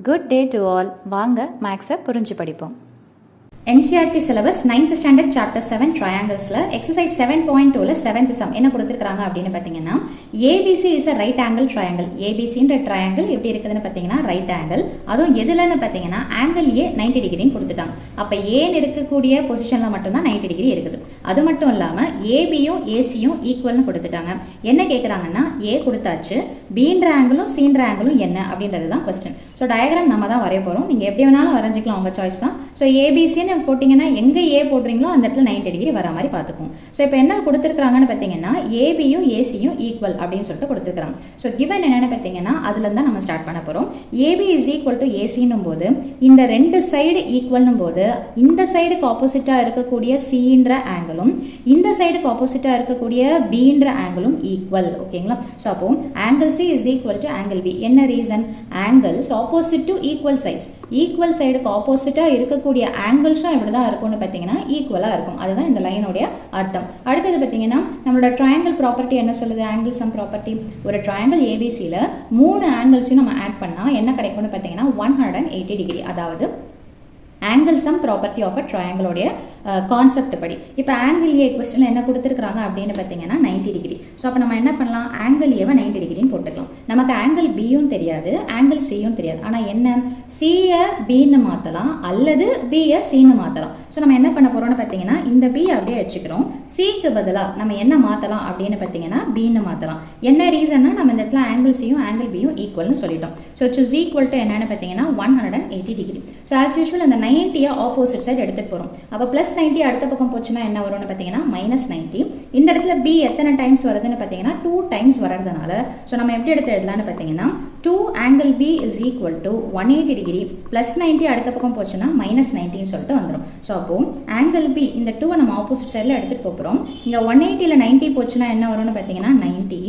Good day to all. வாங்க மேக்ஸை புரிஞ்சு படிப்போம். NCERT syllabus 9th standard chapter 7 trianglesல exercise 7.2ல 7th sum என்ன கொடுத்திருக்காங்க அப்படினு பாத்தீங்கன்னா ABC is a right angle triangle. ABCன்ற triangle எப்படி இருக்குதுன்னு பாத்தீங்கன்னா right angle. அதுவும் எதுலன்னு பாத்தீங்கன்னா angle A 90 டிகிரி கொடுத்துட்டாங்க. அப்ப A ன்னு இருக்கக்கூடிய பொசிஷன்ல மட்டும் தான் 90 டிகிரி இருக்குது. அது மட்டும் இல்லாம ABயும் ACயும் ஈக்குவல்னு கொடுத்துட்டாங்க. என்ன கேக்குறாங்கன்னா A கொடுத்தாச்சு, Bன்ற ஆங்கிளும் Cன்ற ஆங்கிளும் என்ன அப்படின்றது தான் क्वेश्चन. சோ டயகிராம் நம்ம தான் வரைய போறோம். நீங்க எப்படி வேணாலும் வரைஞ்சிக்கலாம், உங்க சாய்ஸ் தான். சோ ABC போட்டிங்கன்னா எங்க A போடுறீங்களோ அந்த இடத்துல 90 டிகிரி வர மாதிரி பார்த்துக்கோங்க. ஸோ இப்போ என்ன கொடுத்துருக்காங்கன்னு பார்த்தீங்கன்னா ஏபியும் ஏசியும் ஈக்குவல் அப்படின்னு சொல்லிட்டு கொடுத்துருக்காங்க. ஸோ கிவன் என்னென்னு பார்த்தீங்கன்னா அதுல தான் நம்ம ஸ்டார்ட் பண்ண போகிறோம். ஏபி இஸ் ஈக்குவல் டு ஏசின்னும் போது இந்த ரெண்டு சைடு ஈக்குவல்னும் போது இந்த சைடுக்கு ஆப்போசிட்டாக இருக்கக்கூடிய சின்ற ஆங்கிளும் இந்த சைடுக்கு ஆப்போசிட்டாக இருக்கக்கூடிய பின்ற ஆங்கிளும் ஈக்குவல். ஓகேங்களா? ஸோ அப்போ angle C is equal to angle B. என்ன reason? Angles opposite to equal sides. Equal சைடுக்கு ஆப்போசிட்டாக இருக்கக்கூடிய ஆங்கிள்ஸ் இப்படி தான் இருக்கும்னு பார்த்தீங்கன்னா ஈக்குவலாக இருக்கும். அதுதான் இந்த லைனுடைய அர்த்தம். அடுத்தது பார்த்தீங்கன்னா நம்மளோட ட்ரையாங்கிள் ப்ராப்பர்ட்டி என்ன சொல்லுது? Angle sum property. ஒரு ட்ரையாங்கிள் ஏபிசியில் 3 ஆங்கிள்ஸையும் நம்ம ஆட் பண்ணால் என்ன கிடைக்கும்னு பார்த்தீங்கன்னா 180 டிகிரி. அதாவது angle sum property of a ட்ரையாங்கிளோடைய கான்செப்ட் படி. இப்போ ஆங்கிள் ஏ கொஸ்டினில் என்ன கொடுத்துருக்காங்க அப்படின்னு பார்த்தீங்கன்னா 90 டிகிரி. ஸோ அப்போ நம்ம என்ன பண்ணலாம்? ஆங்கிள் ஏவை 90 டிகிரின்னு போட்டுக்கலாம். நமக்கு ஆங்கிள் பியும் தெரியாது, ஆங்கிள் சியும் தெரியாது. ஆனால் என்ன, சியை பின்னு மாற்றலாம் அல்லது பியை சின்னு மாற்றலாம். ஸோ நம்ம என்ன பண்ண போகிறோம்னு பார்த்தீங்கன்னா இந்த பி அப்படியே வச்சுக்கிறோம். சிக்கு பதிலாக நம்ம என்ன மாற்றலாம் அப்படின்னு பார்த்தீங்கன்னா பின்னு மாற்றலாம். என்ன ரீசன்னா நம்ம இந்த இடத்துல ஆங்கிள் சியும் ஆங்கிள் பியும் ஈக்குவல்னு சொல்லிட்டோம். ஸோ இட்ஸ் ஈக்குவல் டு என்னன்னு பார்த்தீங்கன்னா 180 டிகிரி. ஸோ ஆஸ் யூஷுவல் அந்த 90 ஆப்போசிட் சைடு எடுத்துகிட்டு போகிறோம். அப்போ ப்ளஸ் 90 அடுத்த பக்கம் போச்சுன்னா என்ன வரும்னு பார்த்தீங்கன்னா -90. இந்த இடத்துல பி எத்தனை டைம்ஸ் வருதுன்னு பார்த்தீங்கன்னா 2 டைம்ஸ் வரதுனால ஸோ நம்ம எப்படி எடுத்து எழுதலாம்னு பார்த்தீங்கன்னா 2 angle B is equal to 180 degree plus 90 அடுத்த பக்கம் போச்சுன்னா -90ன்னு சொல்லிட்டு வந்துடும். ஸோ அப்போ ஆங்கிள் பி இந்த 2 நம்ம ஆப்போசிட் சைடில் எடுத்துகிட்டு போகிறோம். இங்கே 180ல் 90 போச்சுன்னா என்ன வரும்னு பார்த்தீங்கன்னா 90.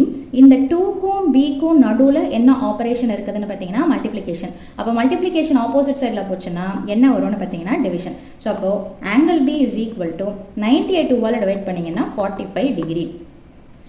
இந்த 2க்கும் பிக்கும் நடுவில் என்ன ஆப்ரேஷன் இருக்குதுன்னு பார்த்தீங்கன்னா மல்டிப்ளிகேஷன். அப்போ மல்டிப்ளிகேஷன் ஆப்போசிட் சைடில் போச்சுன்னா என்ன வரும்னு பார்த்தீங்கன்னா டிவிஷன். ஸோ அப்போ angle B is equal to 90 2ஆல் டிவைட் பண்ணிங்கன்னா 45 டிகிரி.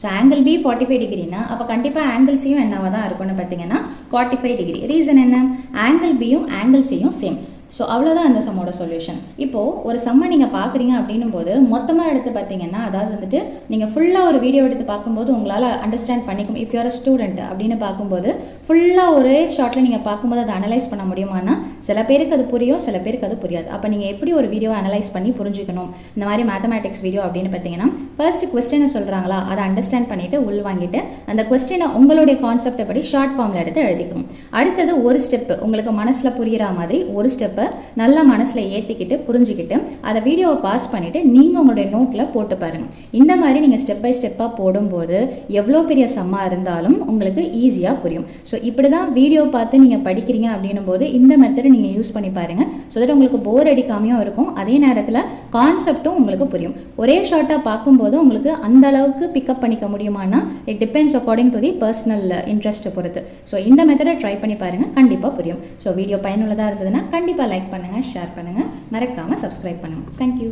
ஸோ ஆங்கிள் பி 45 டிகிரினா அப்போ கண்டிப்பாக ஆங்கிள் சியும் என்னவாக தான் இருக்கும்னு பார்த்தீங்கன்னா 45 டிகிரி. ரீசன் என்ன? ஆங்கிள் பியும் ஆங்கிள் சியும் சேம். ஸோ அவ்வளோதான் அந்த சம்மோட சொல்யூஷன். இப்போது ஒரு சம்மை நீங்கள் பார்க்குறீங்க அப்படின்னும் போது மொத்தமாக எடுத்து பார்த்தீங்கன்னா அதாவது வந்துட்டு நீங்கள் ஃபுல்லாக ஒரு வீடியோ எடுத்து பார்க்கும்போது உங்களால் அண்டர்ஸ்டாண்ட் பண்ணிக்கும். இஃப் யூஆர் அ ஸ்டூடெண்ட் அப்படின்னு பார்க்கும்போது ஃபுல்லாக ஒரே ஷார்ட்டில் நீங்கள் பார்க்கும்போது அதை அனலைஸ் பண்ண முடியுமானா சில பேருக்கு அது புரியும், சில பேருக்கு அது புரியாது. அப்போ நீங்கள் எப்படி ஒரு வீடியோ அனலைஸ் பண்ணி புரிஞ்சுக்கணும் இந்த மாதிரி மேத்தமேட்டிக்ஸ் வீடியோ அப்படின்னு பார்த்தீங்கன்னா ஃபர்ஸ்ட் கொஸ்டினை சொல்கிறாங்களா அதை அண்டர்ஸ்டாண்ட் பண்ணிவிட்டு உள் வாங்கிட்டு அந்த கொஸ்டினை உங்களுடைய கான்செப்டை படி ஷார்ட் ஃபார்மில் எடுத்து எழுதிக்கணும். அடுத்தது ஒரு ஸ்டெப்பு உங்களுக்கு மனசில் புரிகிற மாதிரி ஒரு ஸ்டெப்பு நல்லா மனசில் ஏற்றிக்கிட்டு புரிஞ்சுக்கிட்டு அதை வீடியோவை பாஸ் பண்ணிவிட்டு நீங்கள் உங்களுடைய நோட்டில் போட்டு பாருங்கள். இந்த மாதிரி நீங்கள் ஸ்டெப் பை ஸ்டெப்பாக போடும்போது எவ்வளோ பெரிய சம்மாக இருந்தாலும் உங்களுக்கு ஈஸியாக புரியும். ஸோ இப்படி தான் வீடியோ பார்த்து நீங்கள் படிக்கிறீங்க அப்படின்னும் போது இந்த மெத்தடை நீங்கள் யூஸ் பண்ணி பாருங்கள். ஸோ தட் உங்களுக்கு போர் அடிக்காமையும் இருக்கும், அதே நேரத்தில் கான்செப்டும் உங்களுக்கு புரியும். ஒரே ஷார்ட்டாக பார்க்கும்போது உங்களுக்கு அந்த அளவுக்கு பிக்கப் பண்ணிக்க முடியுமானா it depends according to the personal இன்ட்ரெஸ்ட்டை பொறுத்து. ஸோ இந்த மெத்தடை ட்ரை பண்ணி பாருங்கள், கண்டிப்பாக புரியும். ஸோ வீடியோ பயனுள்ளதாக இருந்ததுன்னா கண்டிப்பாக லைக் பண்ணுங்கள், ஷேர் பண்ணுங்கள், மறக்காமல் சப்ஸ்கிரைப் பண்ணுங்கள். தேங்க்யூ.